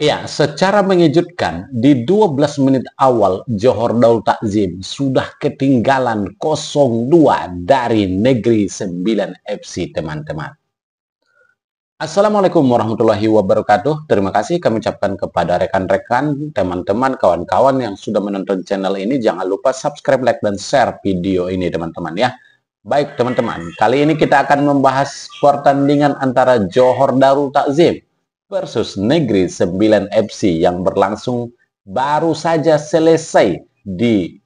Ya, secara mengejutkan, di 12 menit awal Johor Darul Takzim sudah ketinggalan 0-2 dari Negeri Sembilan FC, teman-teman. Assalamualaikum warahmatullahi wabarakatuh. Terima kasih kami ucapkan kepada rekan-rekan, teman-teman, kawan-kawan yang sudah menonton channel ini. Jangan lupa subscribe, like, dan share video ini, teman-teman ya. Baik, teman-teman. Kali ini kita akan membahas pertandingan antara Johor Darul Takzim versus Negeri Sembilan FC yang berlangsung baru saja selesai di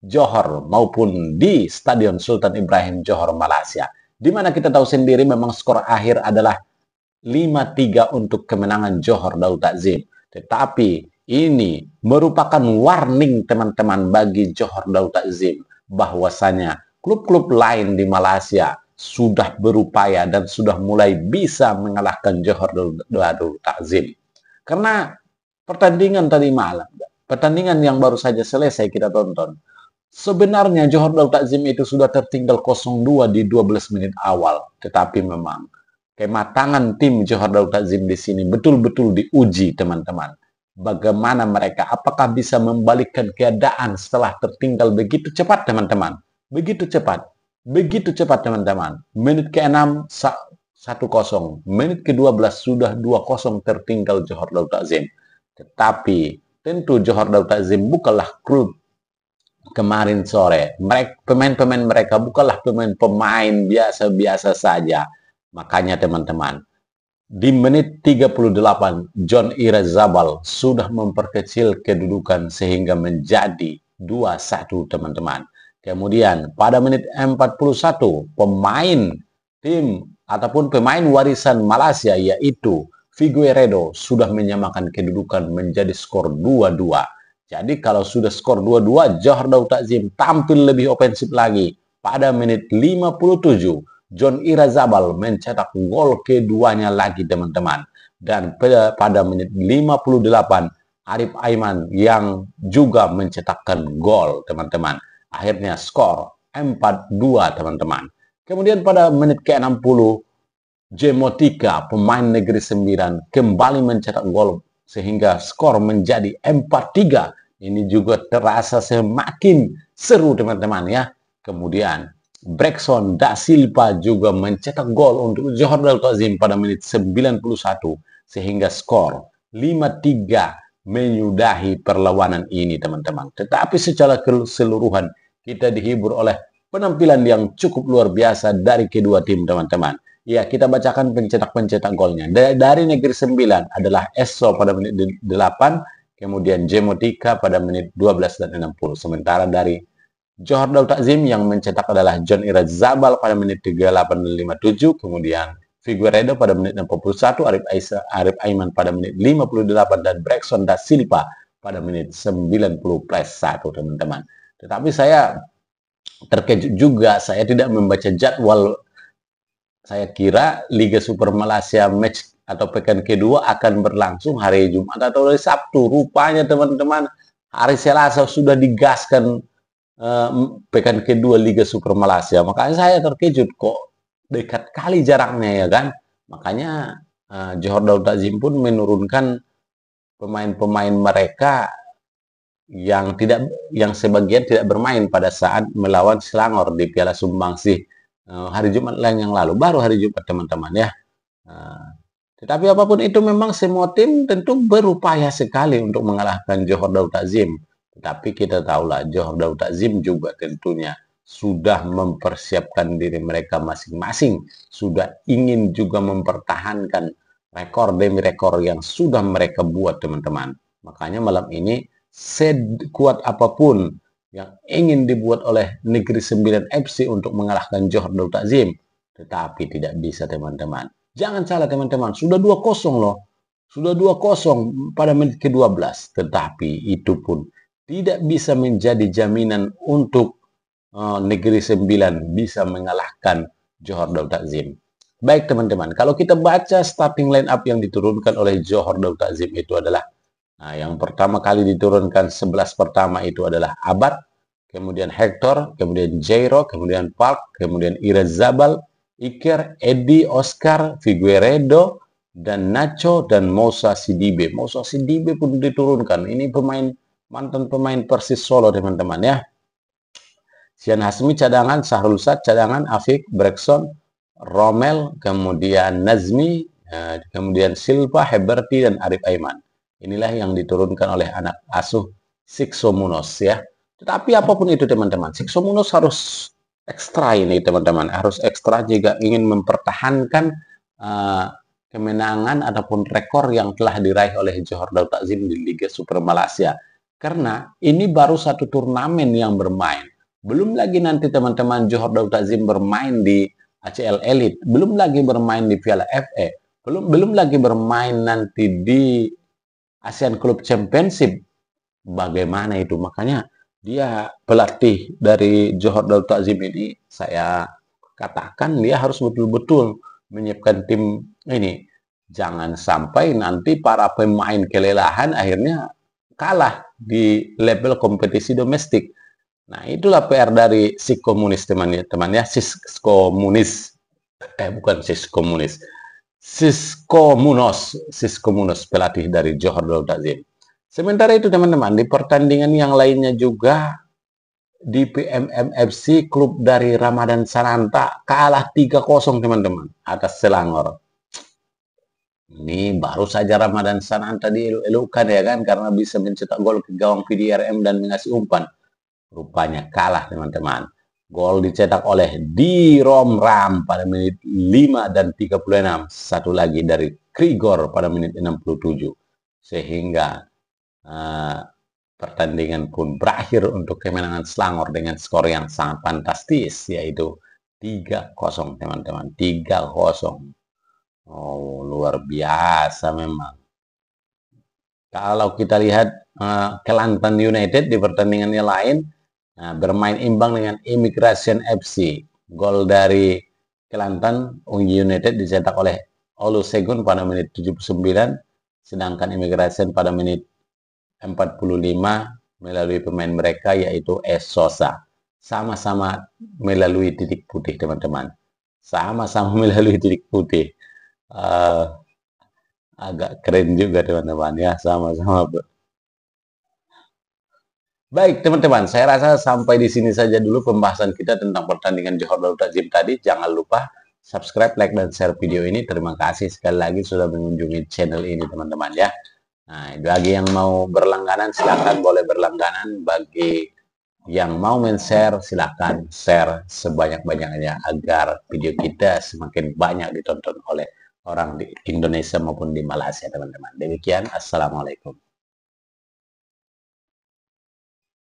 Johor maupun di Stadion Sultan Ibrahim Johor, Malaysia. Di mana kita tahu sendiri memang skor akhir adalah 5-3 untuk kemenangan Johor Darul Takzim. Tetapi ini merupakan warning, teman-teman, bagi Johor Darul Takzim bahwasanya klub-klub lain di Malaysia sudah berupaya dan sudah mulai bisa mengalahkan Johor Darul Takzim. Karena pertandingan tadi malam, pertandingan yang baru saja selesai kita tonton, sebenarnya Johor Darul Takzim itu sudah tertinggal 0-2 di 12 menit awal. Tetapi memang kematangan tim Johor Darul Takzim di sini betul-betul diuji, teman-teman. Bagaimana mereka, apakah bisa membalikkan keadaan setelah tertinggal begitu cepat, teman-teman? Begitu cepat. Begitu cepat, teman-teman. Menit ke-6, 1-0. Menit ke-12 sudah 2-0 tertinggal Johor Darul Takzim. Tetapi tentu Johor Darul Takzim bukanlah klub kemarin sore. Pemain-pemain mereka bukanlah pemain biasa-biasa saja. Makanya teman-teman, di menit 38, John Irazabal sudah memperkecil kedudukan sehingga menjadi 2-1, teman-teman. Kemudian pada menit 41, pemain tim ataupun pemain warisan Malaysia yaitu Figueiredo sudah menyamakan kedudukan menjadi skor 2-2. Jadi kalau sudah skor 2-2, Johor Darul Takzim tampil lebih ofensif lagi. Pada menit 57, John Irazabal mencetak gol keduanya lagi, teman-teman. Dan pada menit 58, Arif Aiman yang juga mencetakkan gol, teman-teman. Akhirnya skor 4-2, teman-teman. Kemudian pada menit ke-60, Jemotika, pemain Negeri Sembilan, kembali mencetak gol sehingga skor menjadi 4-3. Ini juga terasa semakin seru, teman-teman ya. Kemudian Brekson da Silva juga mencetak gol untuk Johor Darul Takzim pada menit 91 sehingga skor 5-3 menyudahi perlawanan ini, teman-teman. Tetapi secara keseluruhan kita dihibur oleh penampilan yang cukup luar biasa dari kedua tim, teman-teman. Ya, kita bacakan pencetak-pencetak golnya. Dari Negeri Sembilan adalah Esso pada menit 8, kemudian Jemotika pada menit 12 dan 60. Sementara dari Johor Darul Takzim yang mencetak adalah John Irazabal pada menit 38 dan 57, kemudian Figueiredo pada menit 61, Arif Aiman pada menit 58, dan Brekson da Silva pada menit 90 plus 1, teman-teman. Tetapi saya terkejut juga, saya tidak membaca jadwal. Saya kira Liga Super Malaysia match atau pekan kedua akan berlangsung hari Jumat atau hari Sabtu. Rupanya, teman-teman, hari Selasa sudah digaskan pekan kedua Liga Super Malaysia. Makanya saya terkejut, kok dekat kali jaraknya, ya kan. Makanya Johor Darul Takzim pun menurunkan pemain-pemain mereka yang sebagian tidak bermain pada saat melawan Selangor di Piala Sumbangsih hari Jumat yang lalu, baru hari Jumat, teman-teman ya. Tetapi apapun itu, memang semua tim tentu berupaya sekali untuk mengalahkan Johor Darul Takzim. Tetapi kita tahulah Johor Darul Takzim juga tentunya sudah mempersiapkan diri mereka masing-masing, sudah ingin juga mempertahankan rekor demi rekor yang sudah mereka buat, teman-teman. Makanya malam ini sekuat apapun yang ingin dibuat oleh Negeri Sembilan FC untuk mengalahkan Johor Darul Takzim, tetapi tidak bisa, teman-teman. Jangan salah, teman-teman, sudah 2-0 loh. Sudah 2-0 pada menit ke-12, tetapi itu pun tidak bisa menjadi jaminan untuk Negeri Sembilan bisa mengalahkan Johor Darul Takzim. Baik, teman-teman, kalau kita baca starting line up yang diturunkan oleh Johor Darul Takzim itu adalah, yang pertama kali diturunkan 11 pertama itu adalah Abad, kemudian Hector, kemudian Jairo, kemudian Park, kemudian Irazabal, Iker, Edi, Oscar, Figueiredo, dan Nacho dan Moussa Sidibe. Moussa Sidibe pun diturunkan. Ini mantan pemain Persis Solo, teman-teman ya. Sian Hasmi cadangan, Sahrul Sad cadangan, Afik, Brekson, Romel, kemudian Nazmi, kemudian Silva, Heberti, dan Arif Aiman. Inilah yang diturunkan oleh anak asuh Siksomunos ya. Tetapi apapun itu teman-teman, Siksomunos harus ekstra ini teman-teman, harus ekstra jika ingin mempertahankan kemenangan ataupun rekor yang telah diraih oleh Johor Darul Takzim di Liga Super Malaysia. Karena ini baru satu turnamen yang bermain. Belum lagi nanti teman-teman Johor Darul Takzim bermain di ACL Elite, belum lagi bermain di Piala FA, belum lagi bermain nanti di ASEAN Club Championship. Bagaimana itu? Makanya dia pelatih dari Johor Darul Takzim ini, saya katakan dia harus betul-betul menyiapkan tim ini. Jangan sampai nanti para pemain kelelahan akhirnya kalah di level kompetisi domestik. Nah, itulah PR dari si komunis teman-teman ya, Siskomunis. Bukan Siskomunis. Siskomunos pelatih dari Johor Darul Takzim. Sementara itu teman-teman, di pertandingan yang lainnya juga di PMMFC klub dari Ramadan Sananta kalah 3-0 teman-teman atas Selangor. Ini baru saja Ramadan Sananta dieluk-elukan ya kan, karena bisa mencetak gol ke gawang PDRM dan mengasih umpan. Rupanya kalah teman-teman. Gol dicetak oleh Di Romram pada menit 5 dan 36. Satu lagi dari Krigor pada menit 67. Sehingga pertandingan pun berakhir untuk kemenangan Selangor dengan skor yang sangat fantastis, yaitu 3-0 teman-teman. 3-0. Oh, luar biasa memang. Kalau kita lihat Kelantan United di pertandingannya lain, bermain imbang dengan Immigration FC. Gol dari Kelantan United dicetak oleh Olusegun pada menit 79, sedangkan Immigration pada menit 45 melalui pemain mereka yaitu Sosa. Sama-sama melalui titik putih teman-teman. Sama-sama melalui titik putih. Agak keren juga teman-teman ya, sama-sama. Baik teman-teman, saya rasa sampai di sini saja dulu pembahasan kita tentang pertandingan Johor Darul Takzim tadi. Jangan lupa subscribe, like, dan share video ini. Terima kasih sekali lagi sudah mengunjungi channel ini teman-teman ya. Nah, bagi yang mau berlangganan silahkan boleh berlangganan. Bagi yang mau men-share silahkan share sebanyak-banyaknya agar video kita semakin banyak ditonton oleh orang di Indonesia maupun di Malaysia teman-teman. Demikian, assalamualaikum.